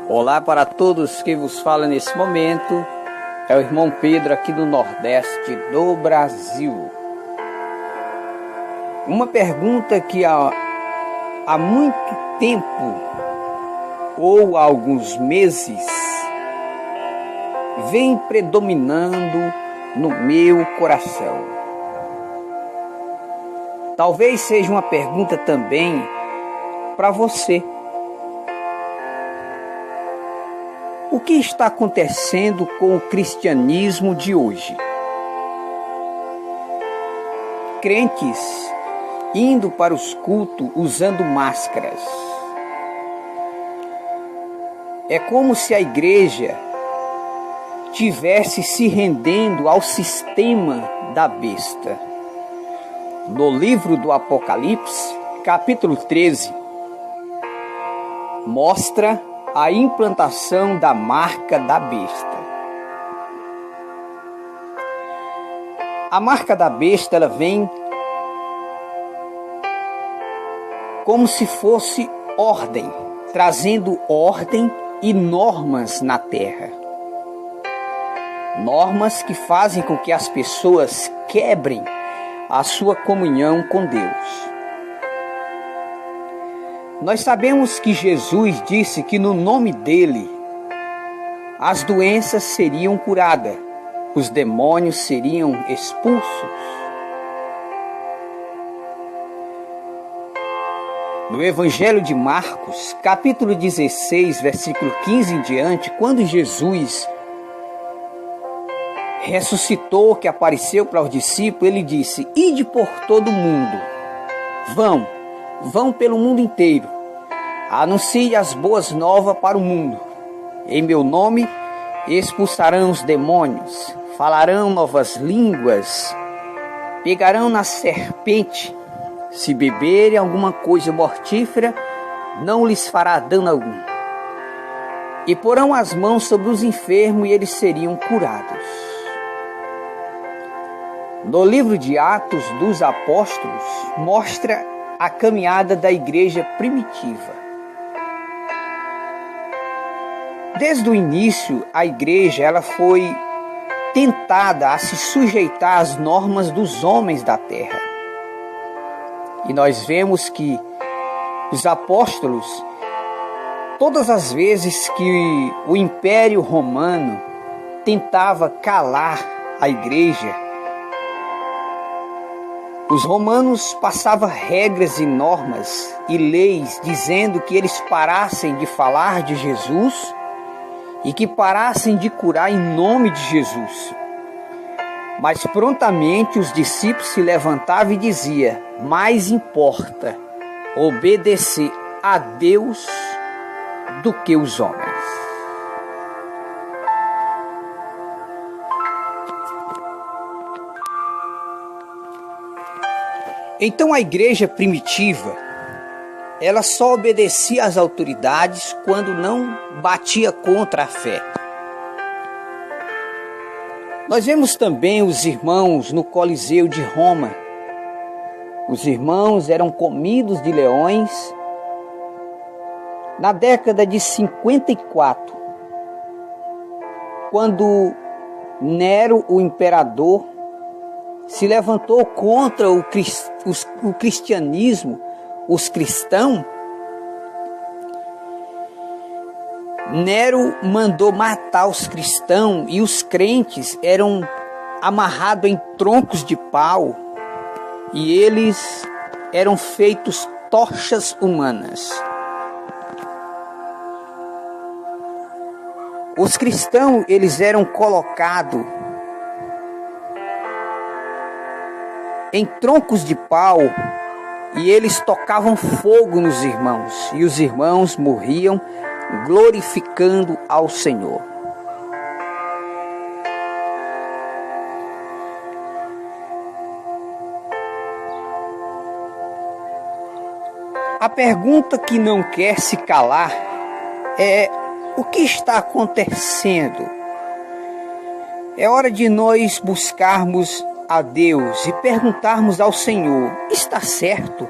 Olá para todos que vos fala nesse momento, é o irmão Pedro aqui do Nordeste do Brasil. Uma pergunta que há muito tempo, ou há alguns meses, vem predominando no meu coração. Talvez seja uma pergunta também para você. O que está acontecendo com o cristianismo de hoje? Crentes indo para os cultos usando máscaras. É como se a igreja tivesse se rendendo ao sistema da besta. No livro do Apocalipse, capítulo 13, mostra a implantação da marca da besta. A marca da besta, ela vem como se fosse ordem, trazendo ordem e normas na terra. Normas que fazem com que as pessoas quebrem a sua comunhão com Deus. Nós sabemos que Jesus disse que no nome dele as doenças seriam curadas, os demônios seriam expulsos. No Evangelho de Marcos, capítulo 16, versículo 15 em diante, quando Jesus ressuscitou, que apareceu para os discípulos, ele disse: ide por todo o mundo, vão pelo mundo inteiro, anuncie as boas novas para o mundo. Em meu nome expulsarão os demônios, falarão novas línguas, pegarão na serpente, se beberem alguma coisa mortífera, não lhes fará dano algum. E porão as mãos sobre os enfermos e eles seriam curados. No livro de Atos dos Apóstolos, mostra a caminhada da igreja primitiva. Desde o início, a igreja ela foi tentada a se sujeitar às normas dos homens da terra. E nós vemos que os apóstolos, todas as vezes que o Império Romano tentava calar a igreja, os romanos passavam regras e normas e leis dizendo que eles parassem de falar de Jesus e que parassem de curar em nome de Jesus. Mas prontamente os discípulos se levantavam e diziam: mais importa obedecer a Deus do que os homens. Então a igreja primitiva, ela só obedecia às autoridades quando não batia contra a fé. Nós vemos também os irmãos no Coliseu de Roma. Os irmãos eram comidos de leões. Na década de 54, quando Nero, o imperador, se levantou contra o cristianismo, os cristãos, Nero mandou matar os cristãos e os crentes eram amarrados em troncos de pau e eles eram feitos tochas humanas. Os cristãos, eles eram colocados em troncos de pau e eles tocavam fogo nos irmãos e os irmãos morriam glorificando ao Senhor. A pergunta que não quer se calar é: o que está acontecendo? É hora de nós buscarmos a Deus e perguntarmos ao Senhor: está certo?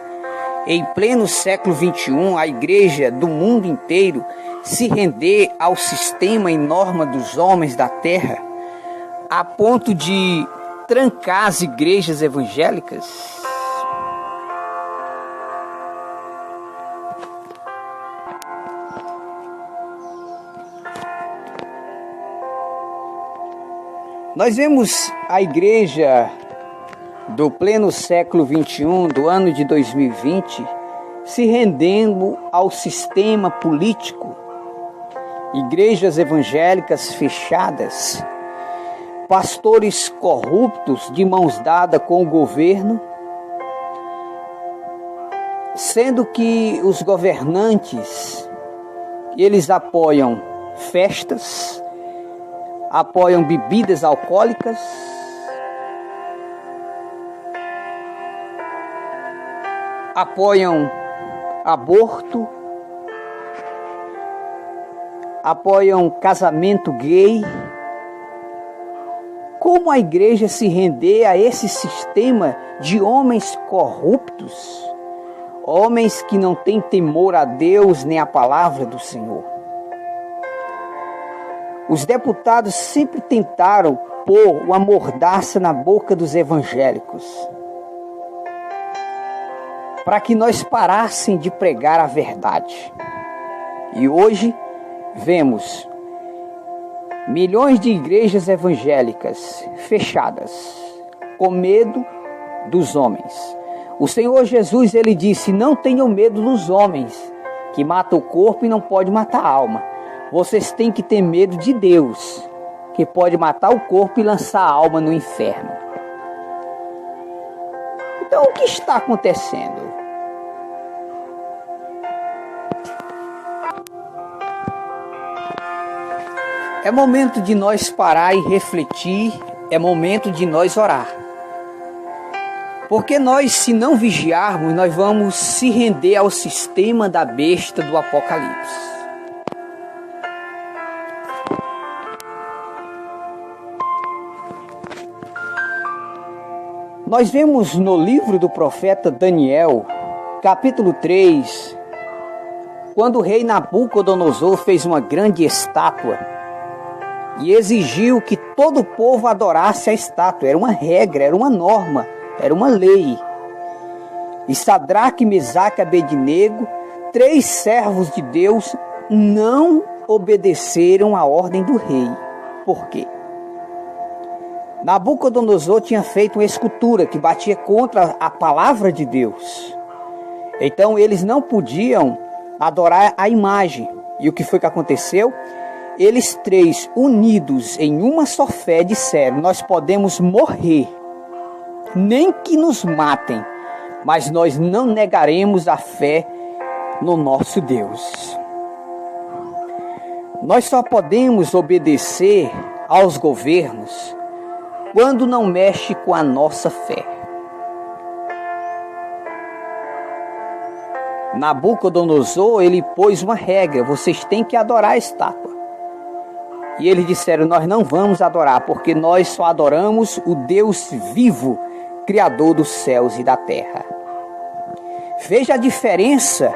Em pleno século XXI, a igreja do mundo inteiro se render ao sistema e norma dos homens da terra, a ponto de trancar as igrejas evangélicas? Nós vemos a igreja do pleno século XXI, do ano de 2020, se rendendo ao sistema político, igrejas evangélicas fechadas, pastores corruptos de mãos dadas com o governo, sendo que os governantes, eles apoiam festas, apoiam bebidas alcoólicas, apoiam aborto, apoiam casamento gay. Como a igreja se render a esse sistema de homens corruptos, homens que não têm temor a Deus nem a palavra do Senhor? Os deputados sempre tentaram pôr uma mordaça na boca dos evangélicos, para que nós parássem de pregar a verdade. E hoje vemos milhões de igrejas evangélicas fechadas, com medo dos homens. O Senhor Jesus, ele disse: não tenham medo dos homens, que matam o corpo e não pode matar a alma. Vocês têm que ter medo de Deus, que pode matar o corpo e lançar a alma no inferno. Então, o que está acontecendo? É momento de nós parar e refletir, é momento de nós orar. Porque nós, se não vigiarmos, nós vamos se render ao sistema da besta do Apocalipse. Nós vemos no livro do profeta Daniel, capítulo 3, quando o rei Nabucodonosor fez uma grande estátua e exigiu que todo o povo adorasse a estátua. Era uma regra, era uma norma, era uma lei. E Sadraque, Mesaque e Abednego, 3 servos de Deus, não obedeceram à ordem do rei. Por quê? Nabucodonosor tinha feito uma escultura que batia contra a palavra de Deus. Então eles não podiam adorar a imagem. E o que foi que aconteceu? Eles 3, unidos em uma só fé, disseram: nós podemos morrer, nem que nos matem, mas nós não negaremos a fé no nosso Deus. Nós só podemos obedecer aos governos quando não mexe com a nossa fé. Nabucodonosor, ele pôs uma regra: vocês têm que adorar a estátua. E eles disseram: nós não vamos adorar, porque nós só adoramos o Deus vivo, Criador dos céus e da terra. Veja a diferença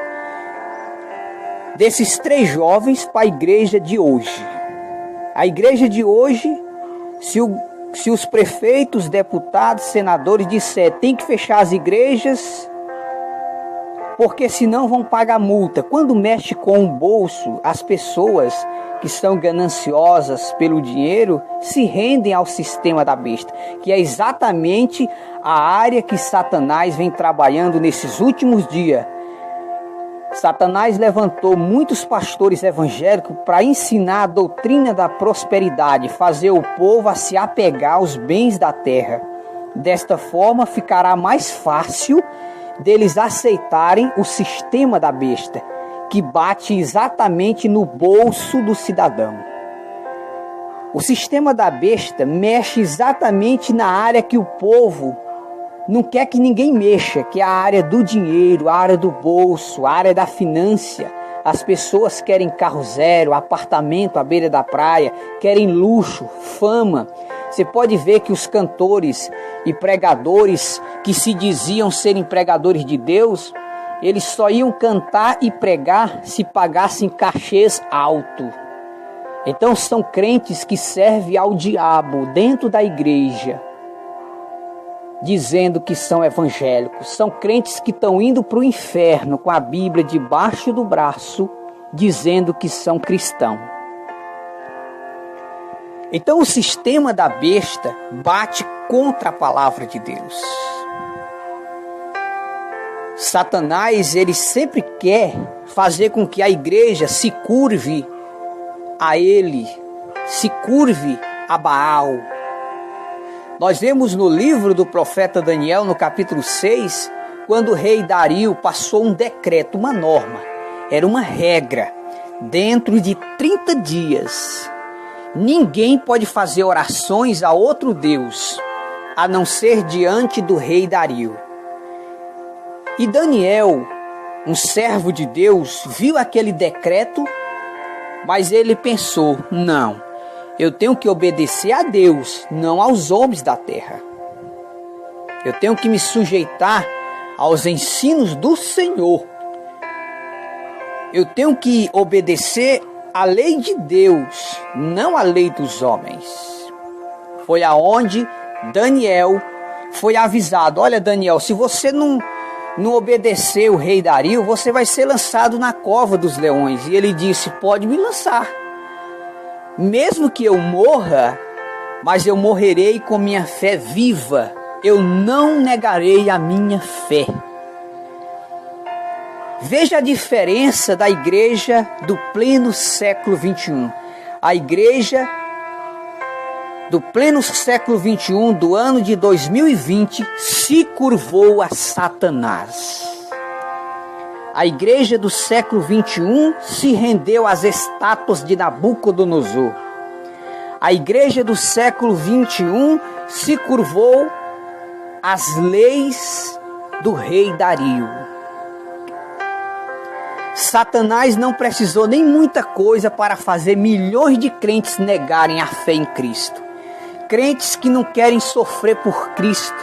desses 3 jovens para a igreja de hoje. A igreja de hoje, se os prefeitos, deputados, senadores disserem tem que fechar as igrejas, porque senão vão pagar multa. Quando mexe com o bolso, as pessoas que são gananciosas pelo dinheiro se rendem ao sistema da besta, que é exatamente a área que Satanás vem trabalhando nesses últimos dias. Satanás levantou muitos pastores evangélicos para ensinar a doutrina da prosperidade, fazer o povo a se apegar aos bens da terra. Desta forma, ficará mais fácil deles aceitarem o sistema da besta, que bate exatamente no bolso do cidadão. O sistema da besta mexe exatamente na área que o povo não quer que ninguém mexa, que é a área do dinheiro, a área do bolso, a área da finança. As pessoas querem carro zero, apartamento à beira da praia, querem luxo, fama. Você pode ver que os cantores e pregadores que se diziam serem pregadores de Deus, eles só iam cantar e pregar se pagassem cachês altos. Então são crentes que servem ao diabo dentro da igreja, dizendo que são evangélicos. São crentes que estão indo para o inferno com a Bíblia debaixo do braço, dizendo que são cristãos. Então o sistema da besta bate contra a palavra de Deus. Satanás, ele sempre quer fazer com que a igreja se curve a ele, se curve a Baal. Nós vemos no livro do profeta Daniel, no capítulo 6, quando o rei Dario passou um decreto, uma norma, era uma regra. Dentro de 30 dias, ninguém pode fazer orações a outro Deus, a não ser diante do rei Dario. E Daniel, um servo de Deus, viu aquele decreto, mas ele pensou, não, eu tenho que obedecer a Deus, não aos homens da terra. Eu tenho que me sujeitar aos ensinos do Senhor. Eu tenho que obedecer a lei de Deus, não a lei dos homens. Foi aonde Daniel foi avisado, olha Daniel, se você não obedecer o rei Dario, você vai ser lançado na cova dos leões. E ele disse, pode me lançar. Mesmo que eu morra, mas eu morrerei com minha fé viva. Eu não negarei a minha fé. Veja a diferença da igreja do pleno século 21. A igreja do pleno século 21, do ano de 2020, se curvou a Satanás. A igreja do século 21 se rendeu às estátuas de Nabucodonosor. A igreja do século 21 se curvou às leis do rei Dario. Satanás não precisou nem muita coisa para fazer milhões de crentes negarem a fé em Cristo. Crentes que não querem sofrer por Cristo.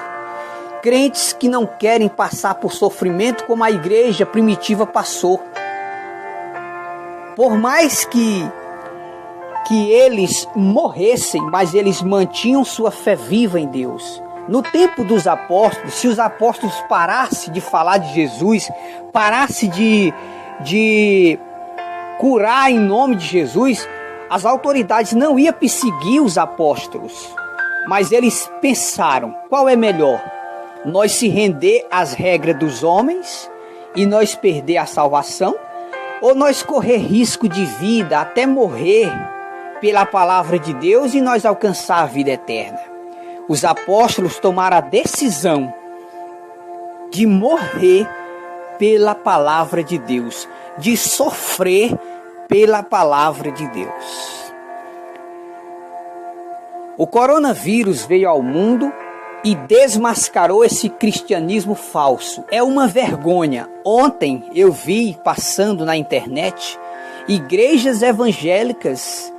Crentes que não querem passar por sofrimento como a igreja primitiva passou. Por mais que eles morressem, mas eles mantinham sua fé viva em Deus. No tempo dos apóstolos, se os apóstolos parassem de falar de Jesus, parassem de curar em nome de Jesus, as autoridades não iam perseguir os apóstolos, mas eles pensaram, qual é melhor? Nós se render às regras dos homens e nós perder a salvação? Ou nós correr risco de vida até morrer pela palavra de Deus e nós alcançar a vida eterna? Os apóstolos tomaram a decisão de morrer pela palavra de Deus, de sofrer pela palavra de Deus. O coronavírus veio ao mundo e desmascarou esse cristianismo falso. É uma vergonha. Ontem eu vi passando na internet igrejas evangélicas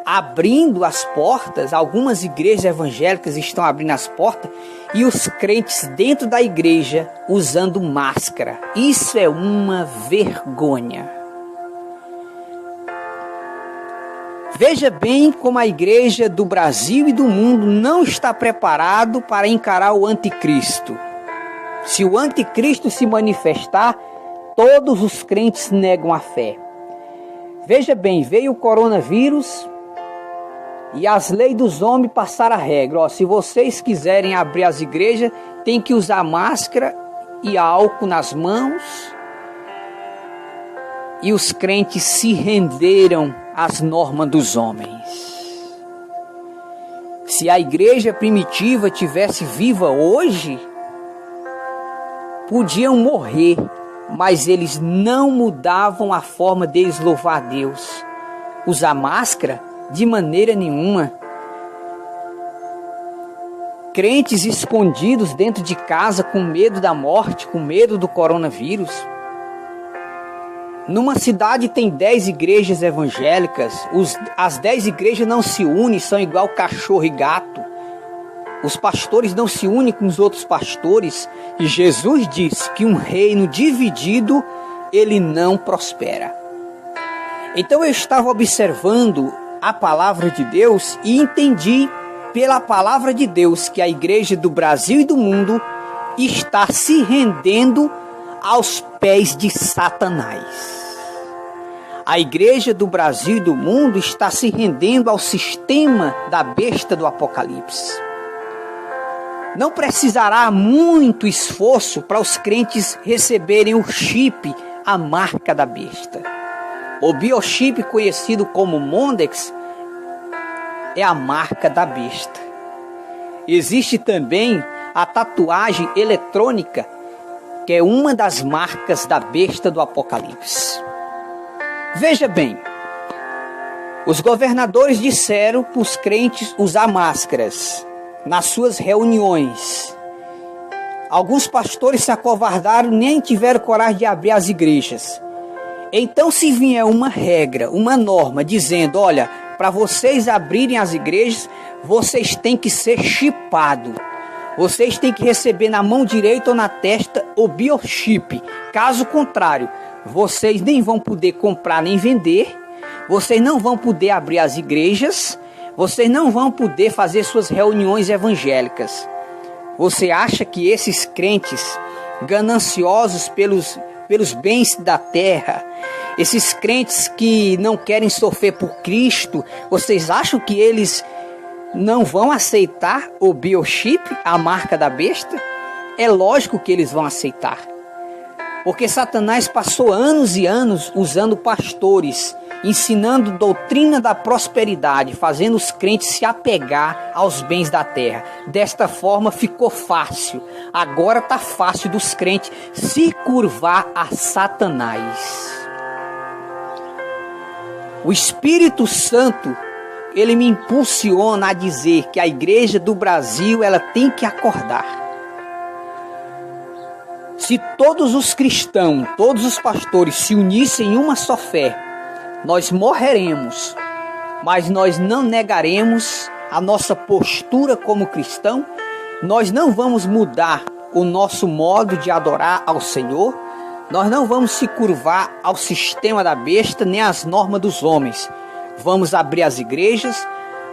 abrindo as portas. Algumas igrejas evangélicas estão abrindo as portas e os crentes dentro da igreja usando máscara. Isso é uma vergonha. Veja bem como a igreja do Brasil e do mundo não está preparado para encarar o anticristo. Se o anticristo se manifestar, todos os crentes negam a fé. Veja bem, veio o coronavírus e as leis dos homens passaram a regra. Se vocês quiserem abrir as igrejas, tem que usar máscara e álcool nas mãos. E os crentes se renderam às normas dos homens. Se a igreja primitiva tivesse viva hoje, podiam morrer, mas eles não mudavam a forma deles louvar a Deus. Usar máscara? De maneira nenhuma. Crentes escondidos dentro de casa com medo da morte, com medo do coronavírus. Numa cidade tem 10 igrejas evangélicas, as 10 igrejas não se unem, são igual cachorro e gato. Os pastores não se unem com os outros pastores. E Jesus disse que um reino dividido, ele não prospera. Então eu estava observando a palavra de Deus e entendi pela palavra de Deus que a igreja do Brasil e do mundo está se rendendo aos pés de Satanás. A igreja do Brasil e do mundo está se rendendo ao sistema da besta do Apocalipse. Não precisará muito esforço para os crentes receberem o chip, a marca da besta. O biochip, conhecido como Mondex, é a marca da besta. Existe também a tatuagem eletrônica, que é uma das marcas da besta do Apocalipse. Veja bem, os governadores disseram para os crentes usar máscaras nas suas reuniões. Alguns pastores se acovardaram, nem tiveram coragem de abrir as igrejas. Então, se vier uma regra, uma norma dizendo, olha, para vocês abrirem as igrejas, vocês têm que ser chipados. Vocês têm que receber na mão direita ou na testa o biochip. Caso contrário, vocês nem vão poder comprar nem vender. Vocês não vão poder abrir as igrejas. Vocês não vão poder fazer suas reuniões evangélicas. Você acha que esses crentes gananciosos pelos bens da terra, esses crentes que não querem sofrer por Cristo, vocês acham que eles não vão aceitar o biochip, a marca da besta? É lógico que eles vão aceitar. Porque Satanás passou anos e anos usando pastores, ensinando doutrina da prosperidade, fazendo os crentes se apegar aos bens da terra. Desta forma ficou fácil. Agora está fácil dos crentes se curvar a Satanás. O Espírito Santo, ele me impulsiona a dizer que a igreja do Brasil, ela tem que acordar. Se todos os cristãos, todos os pastores se unissem em uma só fé, nós morreremos, mas nós não negaremos a nossa postura como cristão. Nós não vamos mudar o nosso modo de adorar ao Senhor. Nós não vamos se curvar ao sistema da besta, nem às normas dos homens. Vamos abrir as igrejas,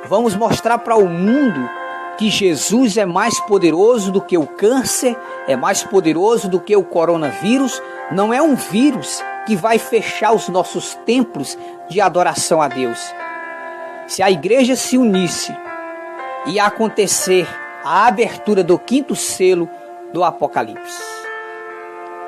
vamos mostrar para o mundo que Jesus é mais poderoso do que o câncer, é mais poderoso do que o coronavírus. Não é um vírus que vai fechar os nossos templos de adoração a Deus. Se a igreja se unisse, ia acontecer a abertura do 5º selo do Apocalipse.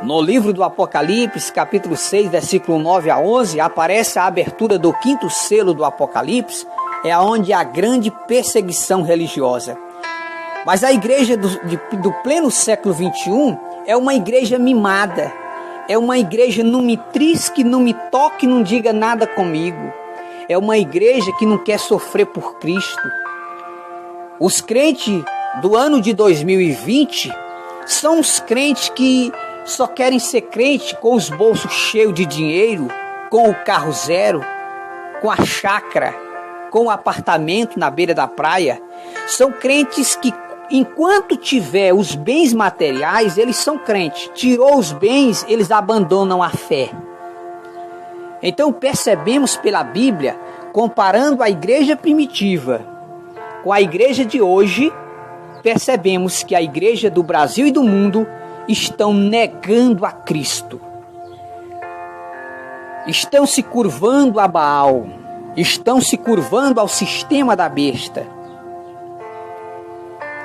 No livro do Apocalipse, capítulo 6, versículo 9 a 11, aparece a abertura do 5º selo do Apocalipse, é onde há grande perseguição religiosa. Mas a igreja do pleno século 21 é uma igreja mimada, é uma igreja não me trisque, não me toque, não diga nada comigo. É uma igreja que não quer sofrer por Cristo. Os crentes do ano de 2020 são os crentes que só querem ser crente com os bolsos cheios de dinheiro, com o carro zero, com a chácara, com o apartamento na beira da praia. São crentes que, enquanto tiver os bens materiais, eles são crentes. Tirou os bens, eles abandonam a fé. Então percebemos pela Bíblia, comparando a igreja primitiva com a igreja de hoje, percebemos que a igreja do Brasil e do mundo estão negando a Cristo. Estão se curvando a Baal. Estão se curvando ao sistema da besta.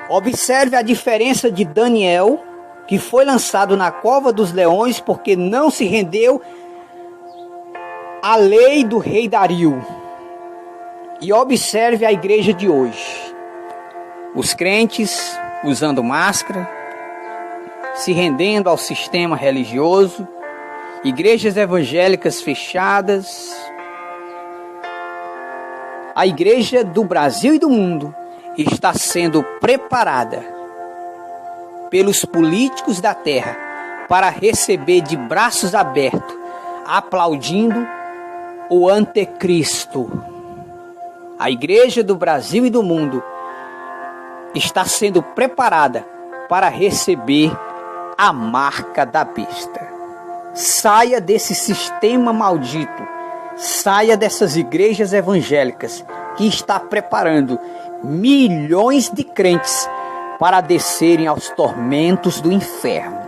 Observe a diferença de Daniel, que foi lançado na cova dos leões porque não se rendeu à lei do rei Dario. E observe a igreja de hoje. Os crentes usando máscara, se rendendo ao sistema religioso, igrejas evangélicas fechadas. A igreja do Brasil e do mundo está sendo preparada pelos políticos da terra para receber de braços abertos, aplaudindo o anticristo. A igreja do Brasil e do mundo está sendo preparada para receber a marca da besta. Saia desse sistema maldito, saia dessas igrejas evangélicas que está preparando milhões de crentes para descerem aos tormentos do inferno.